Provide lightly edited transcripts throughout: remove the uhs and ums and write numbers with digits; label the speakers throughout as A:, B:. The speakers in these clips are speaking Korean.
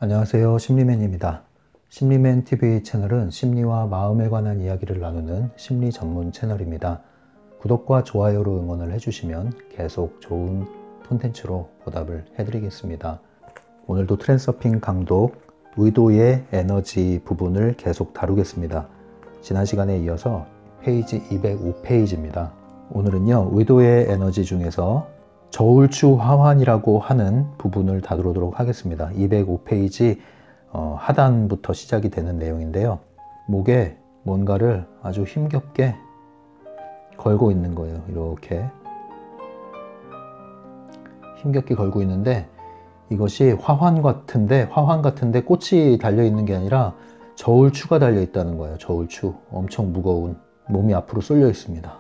A: 안녕하세요. 심리맨입니다. 심리맨 TV 채널은 심리와 마음에 관한 이야기를 나누는 심리 전문 채널입니다. 구독과 좋아요로 응원을 해주시면 계속 좋은 콘텐츠로 보답을 해드리겠습니다. 오늘도 트랜서핑 강독 의도의 에너지 부분을 계속 다루겠습니다. 지난 시간에 이어서 페이지 205페이지입니다. 오늘은요, 의도의 에너지 중에서 저울추 화환이라고 하는 부분을 다루도록 하겠습니다. 205페이지 하단부터 시작이 되는 내용인데요. 목에 뭔가를 아주 힘겹게 걸고 있는 거예요. 이렇게 힘겹게 걸고 있는데, 이것이 화환 같은데 꽃이 달려있는 게 아니라 저울추가 달려있다는 거예요. 저울추. 엄청 무거운, 몸이 앞으로 쏠려 있습니다.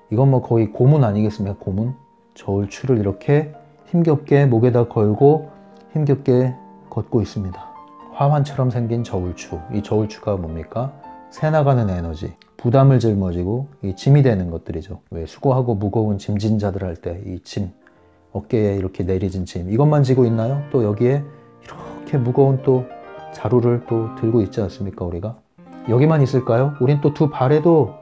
A: 이건 뭐 거의 고문 아니겠습니까? 고문? 저울추를 이렇게 힘겹게 목에다 걸고 힘겹게 걷고 있습니다. 화환처럼 생긴 저울추. 이 저울추가 뭡니까? 새나가는 에너지, 부담을 짊어지고 이 짐이 되는 것들이죠. 왜 수고하고 무거운 짐진 자들 할 때 이 짐, 어깨에 이렇게 내리진 짐, 이것만 지고 있나요? 또 여기에 이렇게 무거운 또 자루를 또 들고 있지 않습니까? 우리가 여기만 있을까요? 우린 또 두 발에도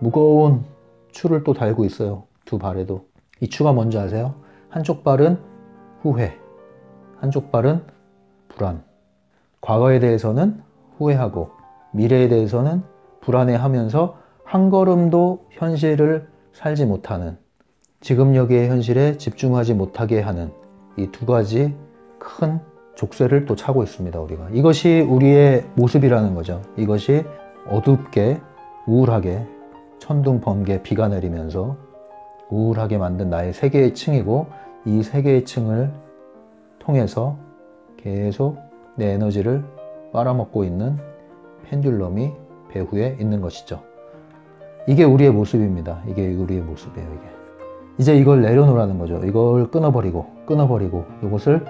A: 무거운 추를 또 달고 있어요. 두 발에도. 이 추가 뭔지 아세요? 한쪽 발은 후회, 한쪽 발은 불안. 과거에 대해서는 후회하고 미래에 대해서는 불안해하면서 한 걸음도 현실을 살지 못하는, 지금 여기의 현실에 집중하지 못하게 하는 이 두 가지 큰 족쇄를 또 차고 있습니다. 우리가. 이것이 우리의 모습이라는 거죠. 이것이 어둡게 우울하게 천둥 번개 비가 내리면서 우울하게 만든 나의 세 개의 층이고, 이 세 개의 층을 통해서 계속 내 에너지를 빨아먹고 있는 펜듈럼이 배후에 있는 것이죠. 이게 우리의 모습입니다. 이게 우리의 모습이에요. 이제 이걸 내려놓으라는 거죠. 이걸 끊어버리고 이것을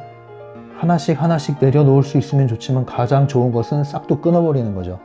A: 하나씩 내려놓을 수 있으면 좋지만 가장 좋은 것은 싹둑 끊어버리는 거죠.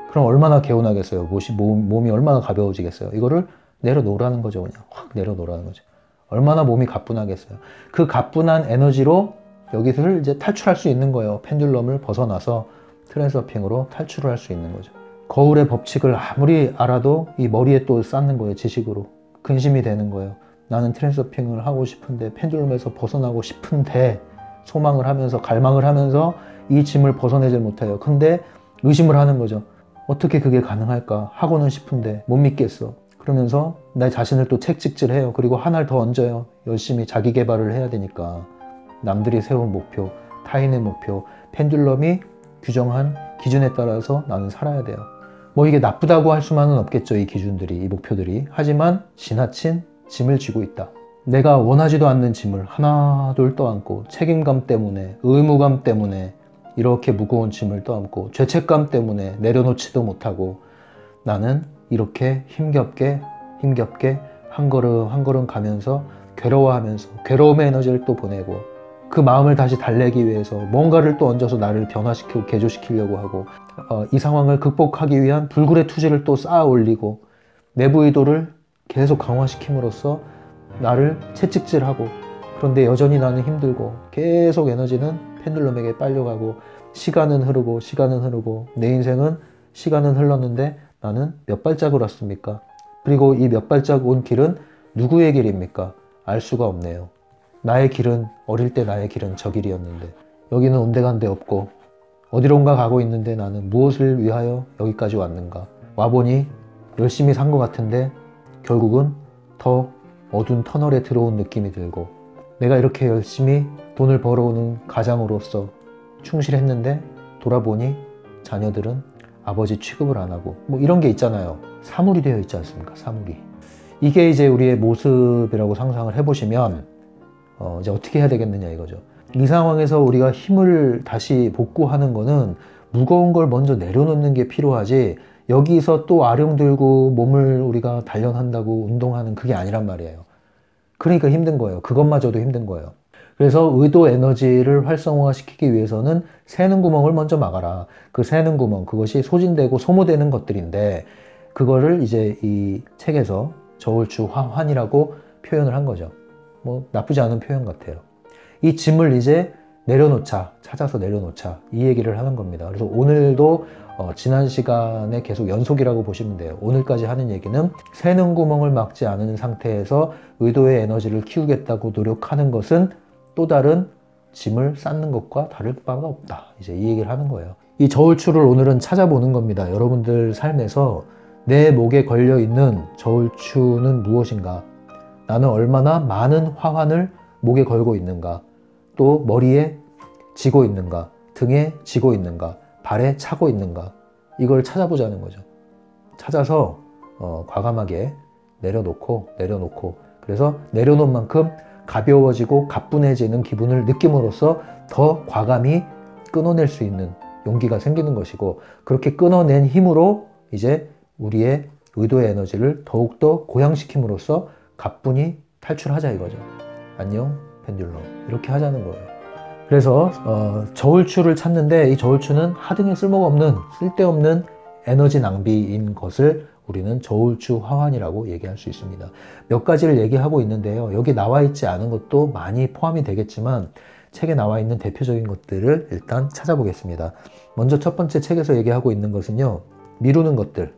A: 그럼 얼마나 개운하겠어요. 몸이 얼마나 가벼워지겠어요. 이거를 내려놓으라는 거죠. 그냥 확 내려놓으라는 거죠. 얼마나 몸이 가뿐하겠어요. 그 가뿐한 에너지로 여기서 이제 탈출할 수 있는 거예요. 펜듈럼을 벗어나서 트랜서핑으로 탈출을 할 수 있는 거죠. 거울의 법칙을 아무리 알아도 이 머리에 또 쌓는 거예요. 지식으로. 근심이 되는 거예요. 나는 트랜서핑을 하고 싶은데, 펜듈럼에서 벗어나고 싶은데, 소망을 하면서 갈망을 하면서 이 짐을 벗어내질 못해요. 근데 의심을 하는 거죠. 어떻게 그게 가능할까? 하고는 싶은데 못 믿겠어. 그러면서 내 자신을 또 책찍질해요. 그리고 하나를 더 얹어요. 열심히 자기 개발을 해야 되니까. 남들이 세운 목표, 타인의 목표, 펜듈럼이 규정한 기준에 따라서 나는 살아야 돼요. 뭐 이게 나쁘다고 할 수만은 없겠죠. 이 기준들이, 이 목표들이. 하지만 지나친 짐을 지고 있다. 내가 원하지도 않는 짐을 하나 둘 떠안고, 책임감 때문에, 의무감 때문에 이렇게 무거운 짐을 떠안고, 죄책감 때문에 내려놓지도 못하고, 나는 이렇게 힘겹게 한 걸음 가면서 괴로워하면서 괴로움의 에너지를 또 보내고, 그 마음을 다시 달래기 위해서 뭔가를 또 얹어서 나를 변화시키고 개조시키려고 하고, 이 상황을 극복하기 위한 불굴의 투지를 또 쌓아 올리고, 내부 의도를 계속 강화시킴으로써 나를 채찍질하고, 그런데 여전히 나는 힘들고 계속 에너지는 펜듈럼에게 빨려가고, 시간은 흐르고 내 인생은 시간은 흘렀는데 나는 몇 발짝을 왔습니까? 그리고 이 몇 발짝 온 길은 누구의 길입니까? 알 수가 없네요. 나의 길은, 어릴 때 나의 길은 저 길이었는데 여기는 온데간데 없고 어디론가 가고 있는데 나는 무엇을 위하여 여기까지 왔는가? 와보니 열심히 산 것 같은데 결국은 더 어두운 터널에 들어온 느낌이 들고, 내가 이렇게 열심히 돈을 벌어오는 가장으로서 충실했는데 돌아보니 자녀들은 아버지 취급을 안 하고, 뭐 이런 게 있잖아요. 사물이 되어 있지 않습니까? 사물이. 이게 이제 우리의 모습이라고 상상을 해보시면 이제 어떻게 해야 되겠느냐 이거죠. 이 상황에서 우리가 힘을 다시 복구하는 거는 무거운 걸 먼저 내려놓는 게 필요하지, 여기서 또 아령 들고 몸을 우리가 단련한다고 운동하는 그게 아니란 말이에요. 그러니까 힘든 거예요. 그것마저도 힘든 거예요. 그래서 의도 에너지를 활성화시키기 위해서는 새는 구멍을 먼저 막아라. 그 새는 구멍, 그것이 소진되고 소모되는 것들인데, 그거를 이제 이 책에서 저울추 화환이라고 표현을 한 거죠. 뭐 나쁘지 않은 표현 같아요. 이 짐을 이제 내려놓자, 찾아서 내려놓자, 이 얘기를 하는 겁니다. 그래서 오늘도 지난 시간에 계속 연속이라고 보시면 돼요. 오늘까지 하는 얘기는 새는 구멍을 막지 않은 상태에서 의도의 에너지를 키우겠다고 노력하는 것은 또 다른 짐을 쌓는 것과 다를 바가 없다. 이제 이 얘기를 하는 거예요. 이 저울추를 오늘은 찾아보는 겁니다. 여러분들 삶에서 내 목에 걸려있는 저울추는 무엇인가? 나는 얼마나 많은 화환을 목에 걸고 있는가? 또 머리에 지고 있는가? 등에 지고 있는가? 발에 차고 있는가? 이걸 찾아보자는 거죠. 찾아서 과감하게 내려놓고 그래서 내려놓은 만큼 가벼워지고 가뿐해지는 기분을 느낌으로써 더 과감히 끊어낼 수 있는 용기가 생기는 것이고, 그렇게 끊어낸 힘으로 이제 우리의 의도의 에너지를 더욱더 고양시킴으로써 가뿐히 탈출하자 이거죠. 안녕 펜듈럼, 이렇게 하자는 거예요. 그래서 저울추를 찾는데, 이 저울추는 하등에 쓸모가 없는 쓸데없는 에너지 낭비인 것을 우리는 저울추 화환이라고 얘기할 수 있습니다. 몇 가지를 얘기하고 있는데요. 여기 나와 있지 않은 것도 많이 포함이 되겠지만 책에 나와 있는 대표적인 것들을 일단 찾아보겠습니다. 먼저 첫 번째 책에서 얘기하고 있는 것은요, 미루는 것들,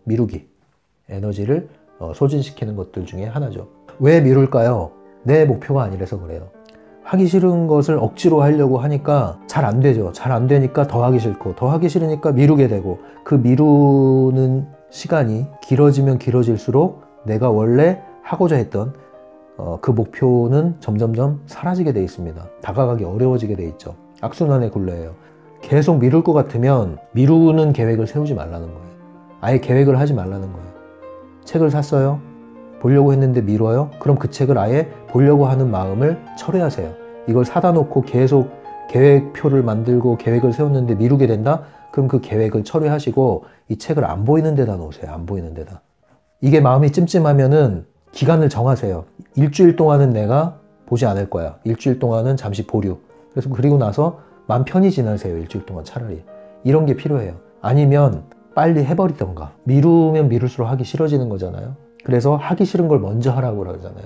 A: 미루기, 에너지를 소진시키는 것들 중에 하나죠. 왜 미룰까요? 내 목표가 아니라서 그래요. 하기 싫은 것을 억지로 하려고 하니까 잘 안 되죠. 잘 안 되니까 더 하기 싫고, 더 하기 싫으니까 미루게 되고, 그 미루는 시간이 길어지면 길어질수록 내가 원래 하고자 했던 그 목표는 점점점 사라지게 돼 있습니다. 다가가기 어려워지게 돼 있죠. 악순환의 굴레예요. 계속 미룰 것 같으면 미루는 계획을 세우지 말라는 거예요. 아예 계획을 하지 말라는 거예요. 책을 샀어요? 보려고 했는데 미뤄요? 그럼 그 책을 아예 보려고 하는 마음을 철회하세요. 이걸 사다 놓고 계속 계획표를 만들고 계획을 세웠는데 미루게 된다? 그럼 그 계획을 철회하시고 이 책을 안 보이는 데다 놓으세요. 안 보이는 데다. 이게 마음이 찜찜하면은 기간을 정하세요. 일주일 동안은 내가 보지 않을 거야. 일주일 동안은 잠시 보류. 그래서 그리고 나서 마음 편히 지내세요. 일주일 동안 차라리. 이런 게 필요해요. 아니면 빨리 해버리던가. 미루면 미룰수록 하기 싫어지는 거잖아요. 그래서 하기 싫은 걸 먼저 하라고 그러잖아요.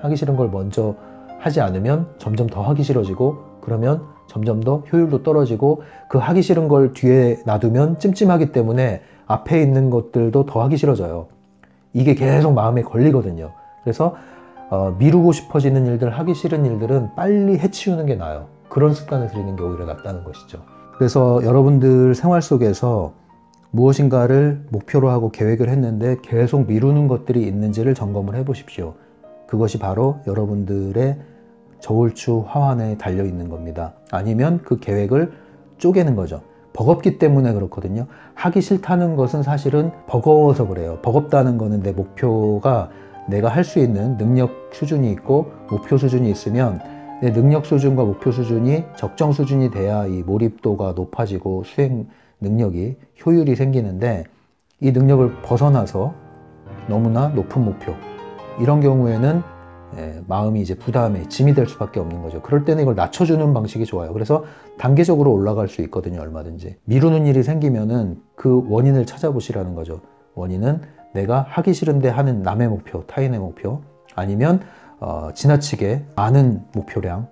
A: 하기 싫은 걸 먼저 하지 않으면 점점 더 하기 싫어지고, 그러면 점점 더 효율도 떨어지고, 그 하기 싫은 걸 뒤에 놔두면 찜찜하기 때문에 앞에 있는 것들도 더 하기 싫어져요. 이게 계속 마음에 걸리거든요. 그래서 미루고 싶어지는 일들, 하기 싫은 일들은 빨리 해치우는 게 나아요. 그런 습관을 들이는 게 오히려 낫다는 것이죠. 그래서 여러분들 생활 속에서 무엇인가를 목표로 하고 계획을 했는데 계속 미루는 것들이 있는지를 점검을 해 보십시오. 그것이 바로 여러분들의 저울추 화환에 달려 있는 겁니다. 아니면 그 계획을 쪼개는 거죠. 버겁기 때문에 그렇거든요. 하기 싫다는 것은 사실은 버거워서 그래요. 버겁다는 거는 내 목표가, 내가 할 수 있는 능력 수준이 있고 목표 수준이 있으면 내 능력 수준과 목표 수준이 적정 수준이 돼야 이 몰입도가 높아지고 수행 능력이, 효율이 생기는데, 이 능력을 벗어나서 너무나 높은 목표, 이런 경우에는 마음이 이제 부담에 짐이 될 수밖에 없는 거죠. 그럴 때는 이걸 낮춰주는 방식이 좋아요. 그래서 단계적으로 올라갈 수 있거든요. 얼마든지. 미루는 일이 생기면은 그 원인을 찾아보시라는 거죠. 원인은 내가 하기 싫은데 하는 남의 목표, 타인의 목표, 아니면 지나치게 많은 목표량,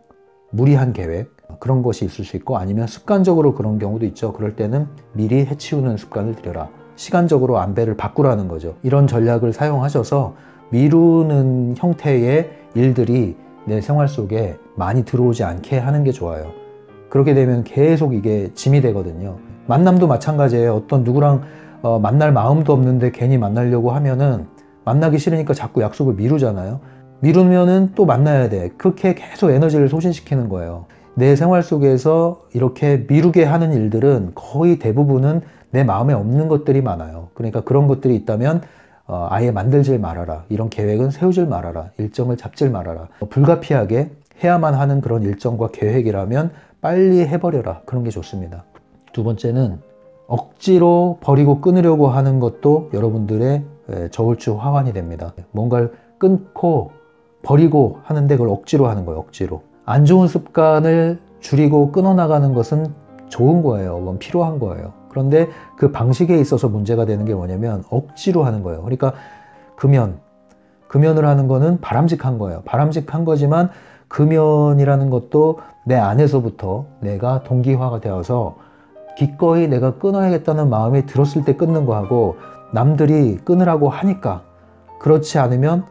A: 무리한 계획, 그런 것이 있을 수 있고, 아니면 습관적으로 그런 경우도 있죠. 그럴 때는 미리 해치우는 습관을 들여라. 시간적으로 안배를 바꾸라는 거죠. 이런 전략을 사용하셔서 미루는 형태의 일들이 내 생활 속에 많이 들어오지 않게 하는 게 좋아요. 그렇게 되면 계속 이게 짐이 되거든요. 만남도 마찬가지예요. 어떤 누구랑 만날 마음도 없는데 괜히 만나려고 하면은 만나기 싫으니까 자꾸 약속을 미루잖아요. 미루면은 또 만나야 돼. 그렇게 계속 에너지를 소진시키는 거예요. 내 생활 속에서 이렇게 미루게 하는 일들은 거의 대부분은 내 마음에 없는 것들이 많아요. 그러니까 그런 것들이 있다면 아예 만들질 말아라. 이런 계획은 세우질 말아라. 일정을 잡질 말아라. 불가피하게 해야만 하는 그런 일정과 계획이라면 빨리 해버려라. 그런 게 좋습니다. 두 번째는 억지로 버리고 끊으려고 하는 것도 여러분들의 저울추 화환이 됩니다. 뭔가를 끊고 버리고 하는데 그걸 억지로 하는 거예요. 억지로. 안 좋은 습관을 줄이고 끊어나가는 것은 좋은 거예요. 그건 필요한 거예요. 그런데 그 방식에 있어서 문제가 되는 게 뭐냐면 억지로 하는 거예요. 그러니까 금연을 하는 거는 바람직한 거예요. 바람직한 거지만 금연이라는 것도 내 안에서부터 내가 동기화가 되어서 기꺼이 내가 끊어야겠다는 마음이 들었을 때 끊는 거하고 남들이 끊으라고 하니까, 그렇지 않으면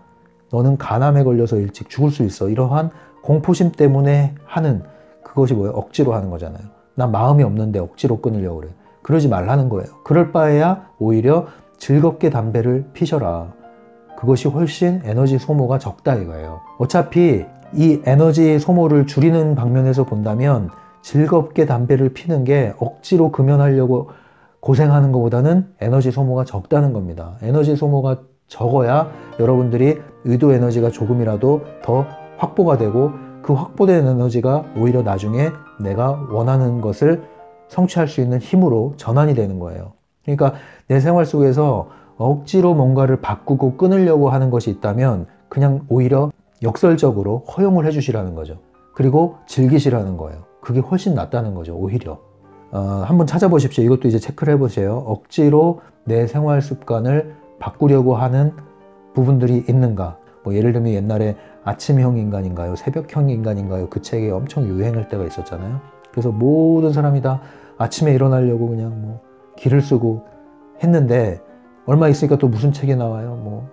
A: 너는 간암에 걸려서 일찍 죽을 수 있어, 이러한 공포심 때문에 하는 그것이 뭐예요? 억지로 하는 거잖아요. 난 마음이 없는데 억지로 끊으려고 그래. 그러지 말라는 거예요. 그럴 바에야 오히려 즐겁게 담배를 피셔라. 그것이 훨씬 에너지 소모가 적다 이거예요. 어차피 이 에너지 소모를 줄이는 방면에서 본다면 즐겁게 담배를 피는 게 억지로 금연하려고 고생하는 것보다는 에너지 소모가 적다는 겁니다. 에너지 소모가 적어야 여러분들이 의도 에너지가 조금이라도 더 확보가 되고, 그 확보된 에너지가 오히려 나중에 내가 원하는 것을 성취할 수 있는 힘으로 전환이 되는 거예요. 그러니까 내 생활 속에서 억지로 뭔가를 바꾸고 끊으려고 하는 것이 있다면 그냥 오히려 역설적으로 허용을 해주시라는 거죠. 그리고 즐기시라는 거예요. 그게 훨씬 낫다는 거죠, 오히려. 한번 찾아보십시오. 이것도 이제 체크를 해보세요. 억지로 내 생활 습관을 바꾸려고 하는 부분들이 있는가. 뭐 예를 들면 옛날에 아침형 인간인가요? 새벽형 인간인가요? 그 책이 엄청 유행할 때가 있었잖아요. 그래서 모든 사람이 다 아침에 일어나려고 그냥 뭐 기를 쓰고 했는데, 얼마 있으니까 또 무슨 책이 나와요?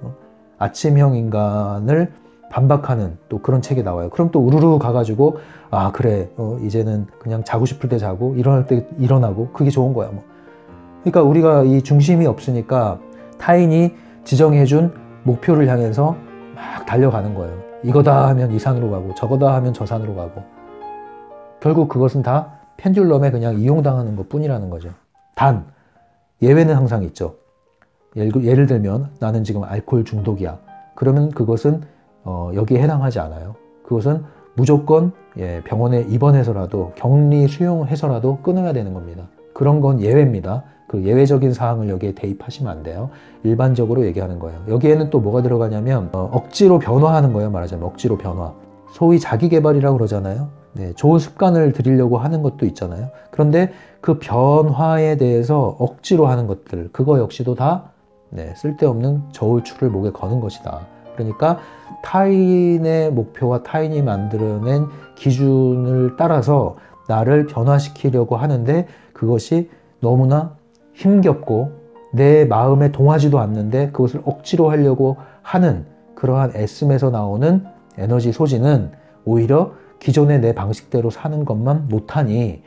A: 아침형 인간을 반박하는 또 그런 책이 나와요. 그럼 또 우르르 가가지고, 아 그래, 이제는 그냥 자고 싶을 때 자고 일어날 때 일어나고 그게 좋은 거야 뭐. 그러니까 우리가 이 중심이 없으니까 타인이 지정해준 목표를 향해서 막 달려가는 거예요. 이거다 하면 이 산으로 가고 저거다 하면 저 산으로 가고, 결국 그것은 다 펜듈럼에 그냥 이용당하는 것 뿐이라는 거죠. 단 예외는 항상 있죠. 예를 들면 나는 지금 알코올 중독이야. 그러면 그것은 여기에 해당하지 않아요. 그것은 무조건 병원에 입원해서라도 격리 수용해서라도 끊어야 되는 겁니다. 그런 건 예외입니다. 그 예외적인 사항을 여기에 대입하시면 안 돼요. 일반적으로 얘기하는 거예요. 여기에는 또 뭐가 들어가냐면 억지로 변화하는 거예요. 말하자면 억지로 변화. 소위 자기개발이라고 그러잖아요. 네, 좋은 습관을 들이려고 하는 것도 있잖아요. 그런데 그 변화에 대해서 억지로 하는 것들, 그거 역시도 다 쓸데없는 저울추를 목에 거는 것이다. 그러니까 타인의 목표와 타인이 만들어낸 기준을 따라서 나를 변화시키려고 하는데 그것이 너무나 힘겹고 내 마음에 동하지도 않는데 그것을 억지로 하려고 하는 그러한 애씀에서 나오는 에너지 소진은 오히려 기존의 내 방식대로 사는 것만 못하니,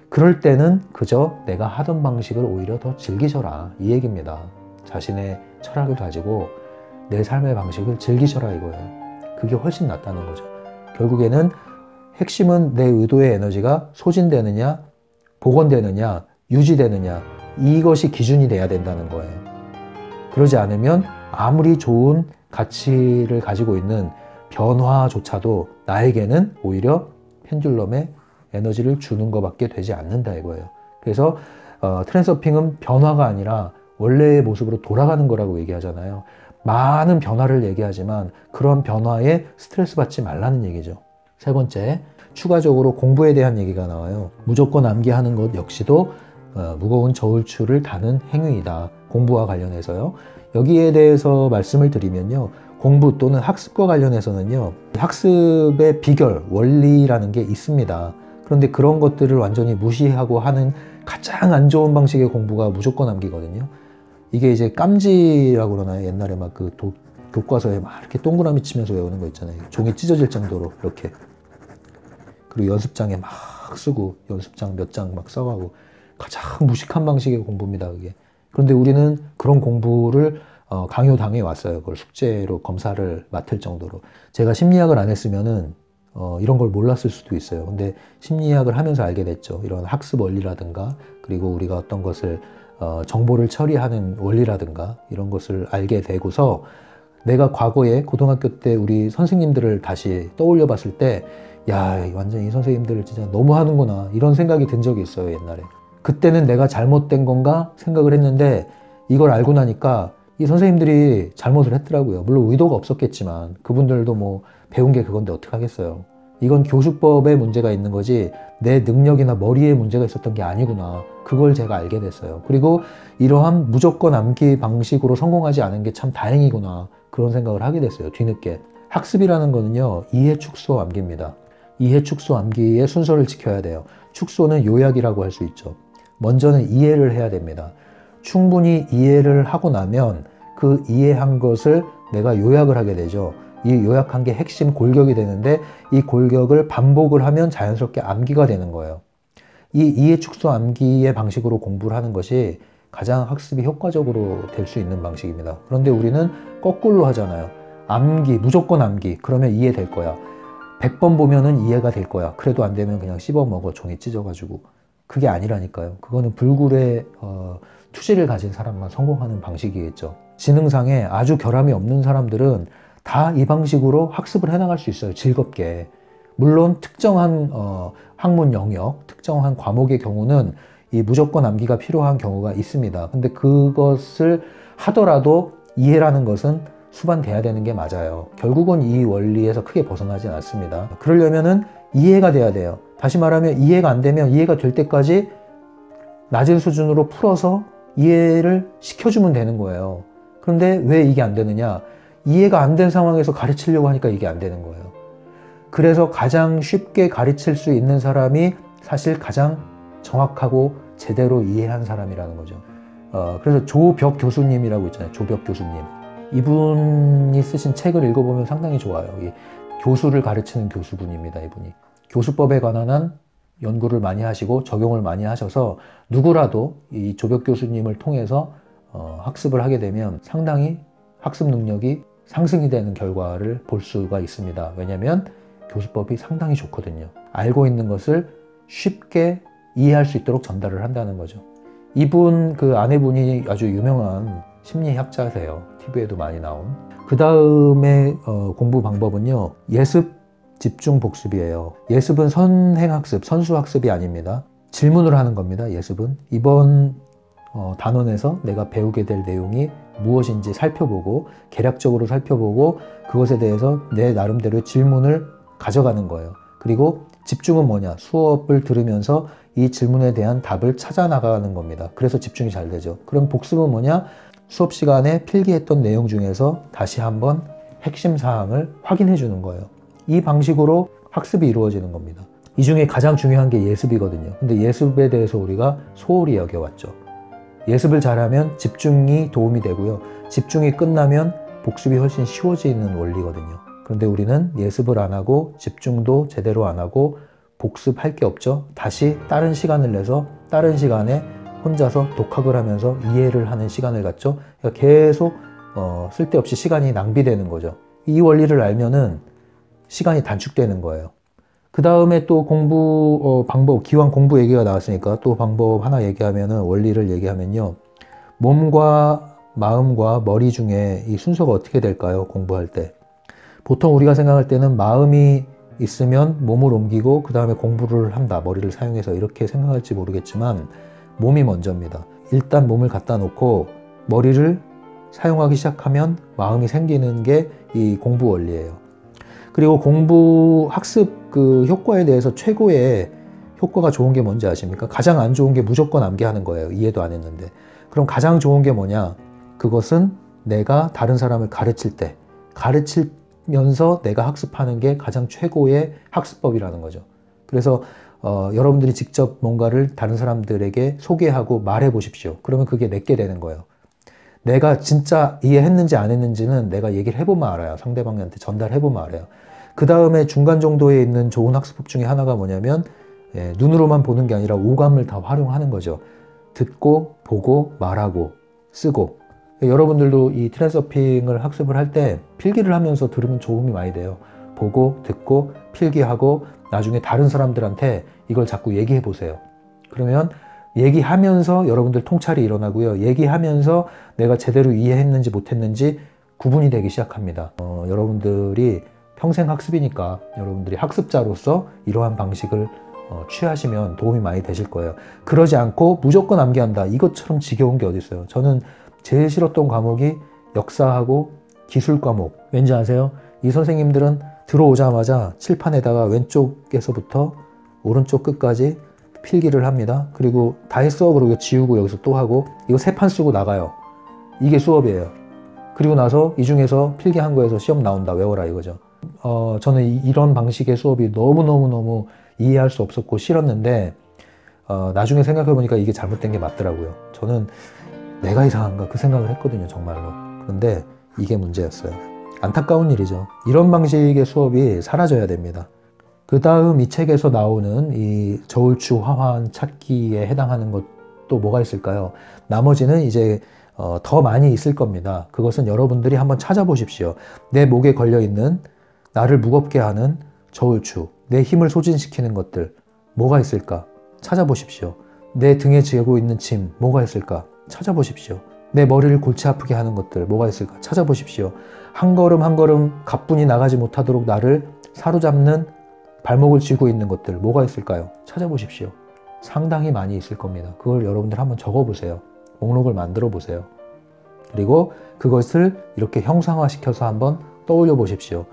A: 그럴 때는 그저 내가 하던 방식을 오히려 더 즐기셔라 이 얘기입니다. 자신의 철학을 가지고 내 삶의 방식을 즐기셔라 이거예요. 그게 훨씬 낫다는 거죠. 결국에는 핵심은 내 의도의 에너지가 소진되느냐, 복원되느냐, 유지되느냐, 이것이 기준이 돼야 된다는 거예요. 그러지 않으면 아무리 좋은 가치를 가지고 있는 변화조차도 나에게는 오히려 펜듈럼에 에너지를 주는 것밖에 되지 않는다 이거예요. 그래서 트랜서핑은 변화가 아니라 원래의 모습으로 돌아가는 거라고 얘기하잖아요. 많은 변화를 얘기하지만 그런 변화에 스트레스 받지 말라는 얘기죠. 세 번째, 추가적으로 공부에 대한 얘기가 나와요. 무조건 암기하는 것 역시도 무거운 저울추를 다는 행위이다. 공부와 관련해서요. 여기에 대해서 말씀을 드리면요. 공부 또는 학습과 관련해서는요. 학습의 비결, 원리라는 게 있습니다. 그런데 그런 것들을 완전히 무시하고 하는 가장 안 좋은 방식의 공부가 무조건 암기거든요. 이게 이제 깜지라고 그러나요? 옛날에 막 그 교과서에 막 이렇게 동그라미 치면서 외우는 거 있잖아요. 종이 찢어질 정도로 이렇게. 그리고 연습장에 막 쓰고 연습장 몇 장 막 써가고 가장 무식한 방식의 공부입니다. 그게. 그런데 우리는 그런 공부를 강요당해 왔어요. 그걸 숙제로 검사를 맡을 정도로. 제가 심리학을 안 했으면은 이런 걸 몰랐을 수도 있어요. 근데 심리학을 하면서 알게 됐죠. 이런 학습 원리라든가, 그리고 우리가 어떤 것을 정보를 처리하는 원리라든가 이런 것을 알게 되고서 내가 과거에 고등학교 때 우리 선생님들을 다시 떠올려 봤을 때, 야, 완전 이 선생님들 진짜 너무 하는구나 이런 생각이 든 적이 있어요. 옛날에. 그때는 내가 잘못된 건가 생각을 했는데 이걸 알고 나니까 이 선생님들이 잘못을 했더라고요. 물론 의도가 없었겠지만 그분들도 뭐 배운 게 그건데 어떡하겠어요. 이건 교수법에 문제가 있는 거지 내 능력이나 머리에 문제가 있었던 게 아니구나. 그걸 제가 알게 됐어요. 그리고 이러한 무조건 암기 방식으로 성공하지 않은 게 참 다행이구나. 그런 생각을 하게 됐어요. 뒤늦게. 학습이라는 거는요, 이해, 축소, 암기입니다. 이해, 축소, 암기의 순서를 지켜야 돼요. 축소는 요약이라고 할 수 있죠. 먼저는 이해를 해야 됩니다. 충분히 이해를 하고 나면 그 이해한 것을 내가 요약을 하게 되죠. 이 요약한 게 핵심 골격이 되는데 이 골격을 반복을 하면 자연스럽게 암기가 되는 거예요. 이 이해, 축소, 암기의 방식으로 공부를 하는 것이 가장 학습이 효과적으로 될 수 있는 방식입니다. 그런데 우리는 거꾸로 하잖아요. 암기, 무조건 암기. 그러면 이해될 거야. 100번 보면은 이해가 될 거야. 그래도 안 되면 그냥 씹어먹어. 종이 찢어가지고. 그게 아니라니까요. 그거는 불굴의 투지를 가진 사람만 성공하는 방식이겠죠. 지능상에 아주 결함이 없는 사람들은 다 이 방식으로 학습을 해나갈 수 있어요. 즐겁게. 물론 특정한 학문 영역, 특정한 과목의 경우는 이 무조건 암기가 필요한 경우가 있습니다. 근데 그것을 하더라도 이해라는 것은 수반돼야 되는 게 맞아요. 결국은 이 원리에서 크게 벗어나지 않습니다. 그러려면은 이해가 돼야 돼요. 다시 말하면 이해가 안 되면 이해가 될 때까지 낮은 수준으로 풀어서 이해를 시켜주면 되는 거예요. 그런데 왜 이게 안 되느냐? 이해가 안 된 상황에서 가르치려고 하니까 이게 안 되는 거예요. 그래서 가장 쉽게 가르칠 수 있는 사람이 사실 가장 정확하고 제대로 이해한 사람이라는 거죠. 그래서 조벽 교수님이라고 있잖아요. 조벽 교수님. 이분이 쓰신 책을 읽어보면 상당히 좋아요. 이 교수를 가르치는 교수분입니다. 이분이. 교수법에 관한 한 연구를 많이 하시고 적용을 많이 하셔서 누구라도 이 조벽 교수님을 통해서 학습을 하게 되면 상당히 학습 능력이 상승이 되는 결과를 볼 수가 있습니다. 왜냐하면 교수법이 상당히 좋거든요. 알고 있는 것을 쉽게 이해할 수 있도록 전달을 한다는 거죠. 이분 그 아내분이 아주 유명한 심리학자세요. TV에도 많이 나온. 그 다음에 공부 방법은요. 예습, 집중, 복습이에요. 예습은 선행학습, 선수학습이 아닙니다. 질문을 하는 겁니다. 예습은. 이번 단원에서 내가 배우게 될 내용이 무엇인지 살펴보고 개략적으로 살펴보고 그것에 대해서 내 나름대로의 질문을 가져가는 거예요. 그리고 집중은 뭐냐? 수업을 들으면서 이 질문에 대한 답을 찾아 나가는 겁니다. 그래서 집중이 잘 되죠. 그럼 복습은 뭐냐? 수업 시간에 필기했던 내용 중에서 다시 한번 핵심 사항을 확인해 주는 거예요. 이 방식으로 학습이 이루어지는 겁니다. 이 중에 가장 중요한 게 예습이거든요. 근데 예습에 대해서 우리가 소홀히 여겨왔죠. 예습을 잘하면 집중이 도움이 되고요. 집중이 끝나면 복습이 훨씬 쉬워지는 원리거든요. 그런데 우리는 예습을 안 하고 집중도 제대로 안 하고 복습할 게 없죠. 다시 다른 시간을 내서 다른 시간에 혼자서 독학을 하면서 이해를 하는 시간을 갖죠. 그러니까 계속 쓸데없이 시간이 낭비되는 거죠. 이 원리를 알면은 시간이 단축되는 거예요. 그 다음에 또 공부 방법, 기왕 공부 얘기가 나왔으니까 또 방법 하나 얘기하면은 원리를 얘기하면요. 몸과 마음과 머리 중에 이 순서가 어떻게 될까요? 공부할 때. 보통 우리가 생각할 때는 마음이 있으면 몸을 옮기고 그 다음에 공부를 한다. 머리를 사용해서 이렇게 생각할지 모르겠지만 몸이 먼저입니다. 일단 몸을 갖다 놓고 머리를 사용하기 시작하면 마음이 생기는 게 이 공부 원리예요. 그리고 공부 학습 그 효과에 대해서 최고의 효과가 좋은 게 뭔지 아십니까? 가장 안 좋은 게 무조건 암기하는 거예요. 이해도 안 했는데. 그럼 가장 좋은 게 뭐냐? 그것은 내가 다른 사람을 가르칠 때 가르치면서 내가 학습하는 게 가장 최고의 학습법이라는 거죠. 그래서 여러분들이 직접 뭔가를 다른 사람들에게 소개하고 말해 보십시오. 그러면 그게 내게 되는 거예요. 내가 진짜 이해했는지 안 했는지는 내가 얘기를 해보면 알아요. 상대방한테 전달해보면 알아요. 그 다음에 중간 정도에 있는 좋은 학습법 중에 하나가 뭐냐면 눈으로만 보는 게 아니라 오감을 다 활용하는 거죠. 듣고, 보고, 말하고, 쓰고. 여러분들도 이 트랜서핑을 학습을 할 때 필기를 하면서 들으면 도움이 많이 돼요. 보고, 듣고, 필기하고 나중에 다른 사람들한테 이걸 자꾸 얘기해 보세요. 그러면 얘기하면서 여러분들 통찰이 일어나고요. 얘기하면서 내가 제대로 이해했는지 못했는지 구분이 되기 시작합니다. 여러분들이 평생 학습이니까 여러분들이 학습자로서 이러한 방식을 취하시면 도움이 많이 되실 거예요. 그러지 않고 무조건 암기한다. 이것처럼 지겨운 게 어디 있어요. 저는 제일 싫었던 과목이 역사하고 기술 과목. 왠지 아세요? 이 선생님들은 들어오자마자 칠판에다가 왼쪽에서부터 오른쪽 끝까지 필기를 합니다. 그리고 다 했어 그러고 지우고 여기서 또 하고 이거 세 판 쓰고 나가요. 이게 수업이에요. 그리고 나서 이 중에서 필기한 거에서 시험 나온다 외워라 이거죠. 저는 이런 방식의 수업이 너무너무너무 이해할 수 없었고 싫었는데 나중에 생각해 보니까 이게 잘못된 게 맞더라고요. 저는 내가 이상한가 그 생각을 했거든요, 정말로. 그런데 이게 문제였어요. 안타까운 일이죠. 이런 방식의 수업이 사라져야 됩니다. 그 다음 이 책에서 나오는 이 저울추 화환 찾기에 해당하는 것도 뭐가 있을까요? 나머지는 이제 더 많이 있을 겁니다. 그것은 여러분들이 한번 찾아보십시오. 내 목에 걸려있는 나를 무겁게 하는 저울추, 내 힘을 소진시키는 것들 뭐가 있을까? 찾아보십시오. 내 등에 지고 있는 짐 뭐가 있을까? 찾아보십시오. 내 머리를 골치 아프게 하는 것들 뭐가 있을까? 찾아보십시오. 한 걸음 한 걸음 가뿐히 나가지 못하도록 나를 사로잡는 발목을 쥐고 있는 것들 뭐가 있을까요? 찾아보십시오. 상당히 많이 있을 겁니다. 그걸 여러분들 한번 적어보세요. 목록을 만들어 보세요. 그리고 그것을 이렇게 형상화시켜서 한번 떠올려 보십시오.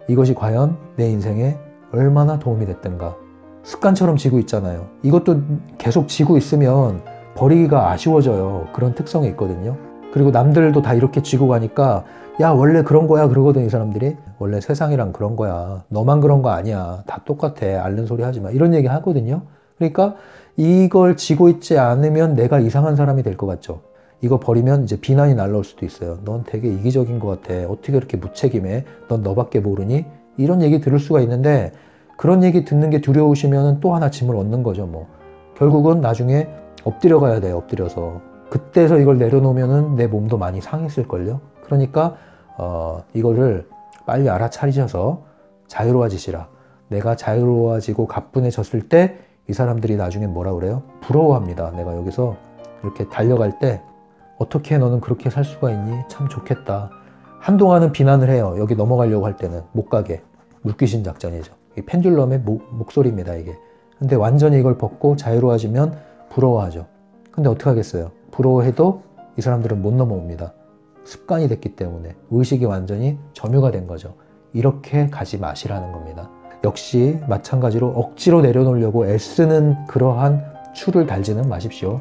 A: 이것이 과연 내 인생에 얼마나 도움이 됐던가. 습관처럼 지고 있잖아요. 이것도 계속 지고 있으면 버리기가 아쉬워져요. 그런 특성이 있거든요. 그리고 남들도 다 이렇게 지고 가니까 야 원래 그런 거야 그러거든 이 사람들이. 원래 세상이란 그런 거야. 너만 그런 거 아니야. 다 똑같아. 앓는 소리 하지 마. 이런 얘기 하거든요. 그러니까 이걸 지고 있지 않으면 내가 이상한 사람이 될 것 같죠. 이거 버리면 이제 비난이 날라올 수도 있어요. 넌 되게 이기적인 것 같아. 어떻게 그렇게 무책임해? 넌 너밖에 모르니? 이런 얘기 들을 수가 있는데 그런 얘기 듣는 게 두려우시면 또 하나 짐을 얻는 거죠. 뭐 결국은 나중에 엎드려 가야 돼요. 엎드려서. 그때서 이걸 내려놓으면 내 몸도 많이 상했을걸요. 그러니까 이거를 빨리 알아차리셔서 자유로워지시라. 내가 자유로워지고 가뿐해졌을 때 이 사람들이 나중에 뭐라 그래요? 부러워합니다. 내가 여기서 이렇게 달려갈 때 어떻게 너는 그렇게 살 수가 있니? 참 좋겠다. 한동안은 비난을 해요. 여기 넘어가려고 할 때는 못 가게. 물귀신 작전이죠. 이 펜듈럼의 목소리입니다, 이게. 근데 완전히 이걸 벗고 자유로워지면 부러워하죠. 근데 어떻게 하겠어요? 부러워해도 이 사람들은 못 넘어옵니다. 습관이 됐기 때문에 의식이 완전히 점유가 된 거죠. 이렇게 가지 마시라는 겁니다. 역시 마찬가지로 억지로 내려놓으려고 애쓰는 그러한 추를 달지는 마십시오.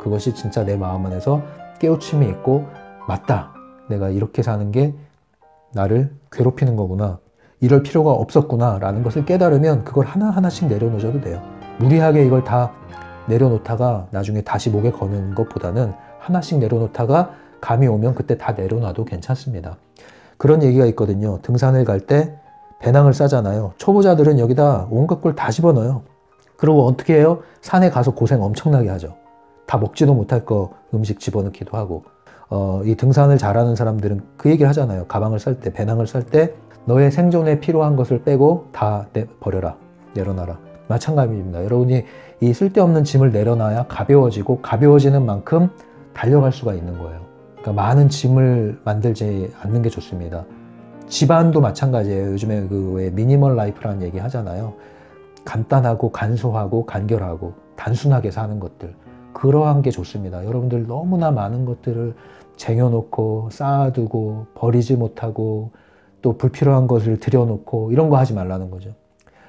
A: 그것이 진짜 내 마음 안에서 깨우침이 있고 맞다. 내가 이렇게 사는 게 나를 괴롭히는 거구나. 이럴 필요가 없었구나 라는 것을 깨달으면 그걸 하나하나씩 내려놓으셔도 돼요. 무리하게 이걸 다 내려놓다가 나중에 다시 목에 거는 것보다는 하나씩 내려놓다가 감이 오면 그때 다 내려놔도 괜찮습니다. 그런 얘기가 있거든요. 등산을 갈 때 배낭을 싸잖아요. 초보자들은 여기다 온갖 걸 다 집어넣어요. 그리고 어떻게 해요? 산에 가서 고생 엄청나게 하죠. 다 먹지도 못할 거 음식 집어넣기도 하고. 이 등산을 잘하는 사람들은 그 얘기를 하잖아요. 가방을 쌀 때, 배낭을 쌀 때 너의 생존에 필요한 것을 빼고 다 버려라. 내려놔라. 마찬가지입니다. 여러분이 이 쓸데없는 짐을 내려놔야 가벼워지고 가벼워지는 만큼 달려갈 수가 있는 거예요. 그러니까 많은 짐을 만들지 않는 게 좋습니다. 집안도 마찬가지예요. 요즘에 그 왜 미니멀 라이프라는 얘기 하잖아요. 간단하고 간소하고 간결하고 단순하게 사는 것들. 그러한 게 좋습니다. 여러분들 너무나 많은 것들을 쟁여놓고 쌓아두고 버리지 못하고 또 불필요한 것을 들여놓고 이런 거 하지 말라는 거죠.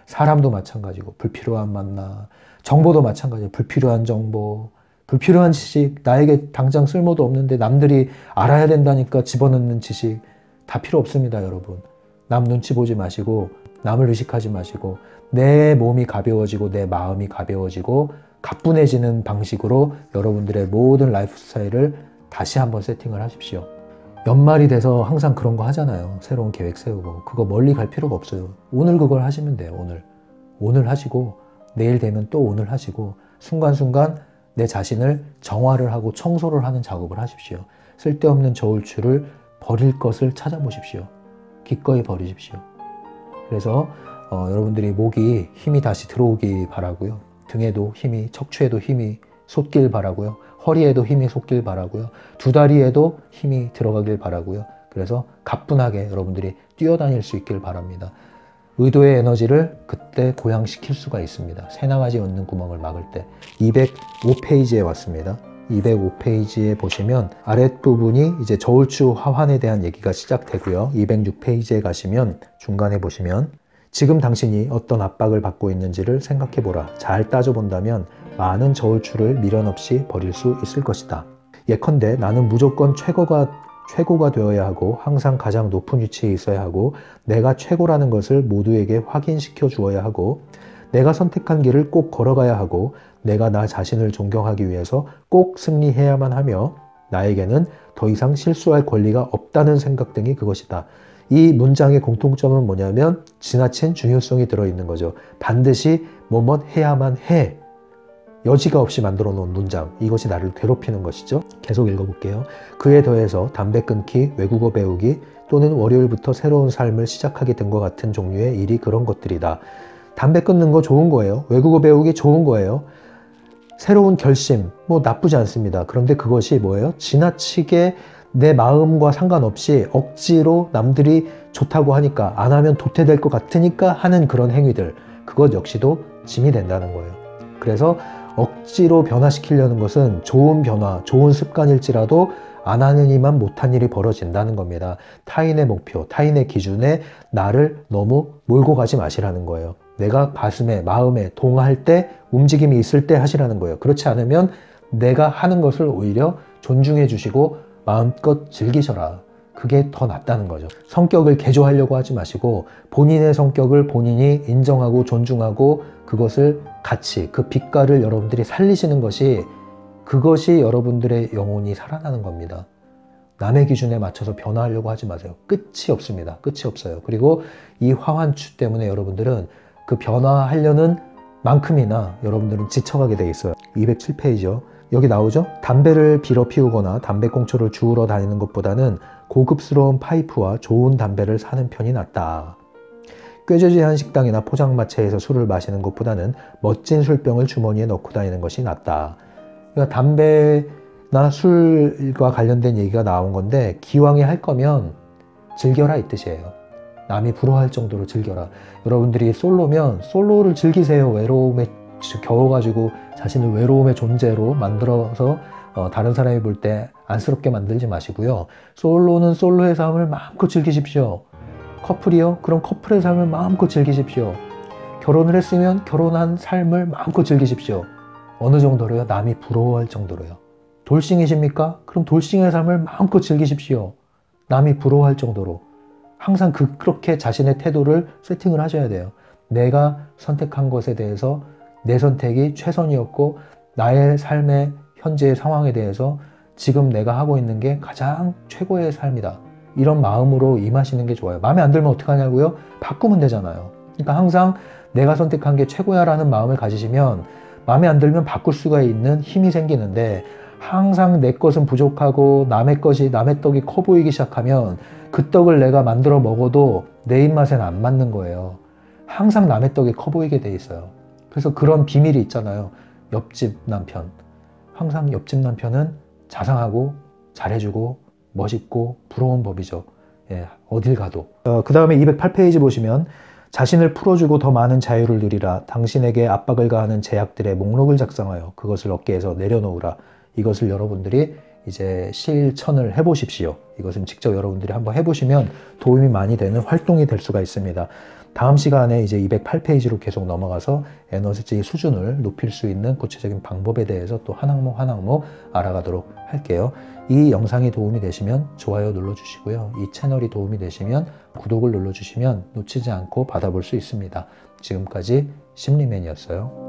A: 사람도 마찬가지고 불필요한 만나, 정보도 마찬가지예요. 불필요한 정보, 불필요한 지식, 나에게 당장 쓸모도 없는데 남들이 알아야 된다니까 집어넣는 지식 다 필요 없습니다, 여러분. 남 눈치 보지 마시고 남을 의식하지 마시고 내 몸이 가벼워지고 내 마음이 가벼워지고 가뿐해지는 방식으로 여러분들의 모든 라이프 스타일을 다시 한번 세팅을 하십시오. 연말이 돼서 항상 그런 거 하잖아요. 새로운 계획 세우고. 그거 멀리 갈 필요가 없어요. 오늘 그걸 하시면 돼요. 오늘 하시고 내일 되면 또 오늘 하시고 순간순간 내 자신을 정화를 하고 청소를 하는 작업을 하십시오. 쓸데없는 저울추를 버릴 것을 찾아보십시오. 기꺼이 버리십시오. 그래서 여러분들이 목이 힘이 다시 들어오기 바라고요. 등에도 힘이, 척추에도 힘이 솟길 바라고요. 허리에도 힘이 솟길 바라고요. 두 다리에도 힘이 들어가길 바라고요. 그래서 가뿐하게 여러분들이 뛰어다닐 수 있길 바랍니다. 의도의 에너지를 그때 고양시킬 수가 있습니다. 새나가지 얻는 구멍을 막을 때. 205페이지에 왔습니다. 205페이지에 보시면 아랫부분이 이제 저울추 화환에 대한 얘기가 시작되고요. 206페이지에 가시면 중간에 보시면 지금 당신이 어떤 압박을 받고 있는지를 생각해보라. 잘 따져본다면 많은 저울추를 미련 없이 버릴 수 있을 것이다. 예컨대 나는 무조건 최고가 되어야 하고 항상 가장 높은 위치에 있어야 하고 내가 최고라는 것을 모두에게 확인시켜 주어야 하고 내가 선택한 길을 꼭 걸어가야 하고 내가 나 자신을 존경하기 위해서 꼭 승리해야만 하며 나에게는 더 이상 실수할 권리가 없다는 생각 등이 그것이다. 이 문장의 공통점은 뭐냐면 지나친 중요성이 들어있는 거죠. 반드시 뭐뭐 해야만 해. 여지가 없이 만들어 놓은 문장. 이것이 나를 괴롭히는 것이죠. 계속 읽어볼게요. 그에 더해서 담배 끊기, 외국어 배우기 또는 월요일부터 새로운 삶을 시작하게 된 것 같은 종류의 일이 그런 것들이다. 담배 끊는 거 좋은 거예요. 외국어 배우기 좋은 거예요. 새로운 결심, 뭐 나쁘지 않습니다. 그런데 그것이 뭐예요? 지나치게 내 마음과 상관없이 억지로 남들이 좋다고 하니까 안 하면 도태될 것 같으니까 하는 그런 행위들, 그것 역시도 짐이 된다는 거예요. 그래서 억지로 변화시키려는 것은 좋은 변화, 좋은 습관일지라도 안 하는 이만 못한 일이 벌어진다는 겁니다. 타인의 목표, 타인의 기준에 나를 너무 몰고 가지 마시라는 거예요. 내가 가슴에, 마음에 동할 때, 움직임이 있을 때 하시라는 거예요. 그렇지 않으면 내가 하는 것을 오히려 존중해 주시고 마음껏 즐기셔라. 그게 더 낫다는 거죠. 성격을 개조하려고 하지 마시고 본인의 성격을 본인이 인정하고 존중하고 그것을 같이, 그 빛깔을 여러분들이 살리시는 것이, 그것이 여러분들의 영혼이 살아나는 겁니다. 남의 기준에 맞춰서 변화하려고 하지 마세요. 끝이 없습니다. 끝이 없어요. 그리고 이 화환추 때문에 여러분들은 그 변화하려는 만큼이나 여러분들은 지쳐가게 돼 있어요. 207페이지요. 여기 나오죠? 담배를 빌어 피우거나 담배꽁초를 주우러 다니는 것보다는 고급스러운 파이프와 좋은 담배를 사는 편이 낫다. 꾀죄죄한 식당이나 포장마차에서 술을 마시는 것보다는 멋진 술병을 주머니에 넣고 다니는 것이 낫다. 그러니까 담배나 술과 관련된 얘기가 나온 건데, 기왕에 할 거면 즐겨라 이 뜻이에요. 남이 부러워할 정도로 즐겨라. 여러분들이 솔로면 솔로를 즐기세요. 외로움에 겨워가지고 자신을 외로움의 존재로 만들어서 다른 사람이 볼 때 안쓰럽게 만들지 마시고요. 솔로는 솔로의 삶을 마음껏 즐기십시오. 커플이요? 그럼 커플의 삶을 마음껏 즐기십시오. 결혼을 했으면 결혼한 삶을 마음껏 즐기십시오. 어느 정도로요? 남이 부러워할 정도로요. 돌싱이십니까? 그럼 돌싱의 삶을 마음껏 즐기십시오. 남이 부러워할 정도로. 항상 그렇게 자신의 태도를 세팅을 하셔야 돼요. 내가 선택한 것에 대해서 내 선택이 최선이었고 나의 삶의 현재의 상황에 대해서 지금 내가 하고 있는 게 가장 최고의 삶이다. 이런 마음으로 임하시는 게 좋아요. 마음에 안 들면 어떡하냐고요? 바꾸면 되잖아요. 그러니까 항상 내가 선택한 게 최고야 라는 마음을 가지시면 마음에 안 들면 바꿀 수가 있는 힘이 생기는데, 항상 내 것은 부족하고 남의 떡이 커 보이기 시작하면 그 떡을 내가 만들어 먹어도 내 입맛에는 안 맞는 거예요. 항상 남의 떡이 커 보이게 돼 있어요. 그래서 그런 비밀이 있잖아요. 옆집 남편. 항상 옆집 남편은 자상하고 잘해주고 멋있고 부러운 법이죠. 예, 어딜 가도. 그 다음에 208페이지 보시면 자신을 풀어주고 더 많은 자유를 누리라. 당신에게 압박을 가하는 제약들의 목록을 작성하여 그것을 어깨에서 내려놓으라. 이것을 여러분들이 이제 실천을 해보십시오. 이것은 직접 여러분들이 한번 해보시면 도움이 많이 되는 활동이 될 수가 있습니다. 다음 시간에 이제 208페이지로 계속 넘어가서 에너지 수준을 높일 수 있는 구체적인 방법에 대해서 또 한 항목 알아가도록 할게요. 이 영상이 도움이 되시면 좋아요 눌러주시고요. 이 채널이 도움이 되시면 구독을 눌러주시면 놓치지 않고 받아볼 수 있습니다. 지금까지 심리맨이었어요.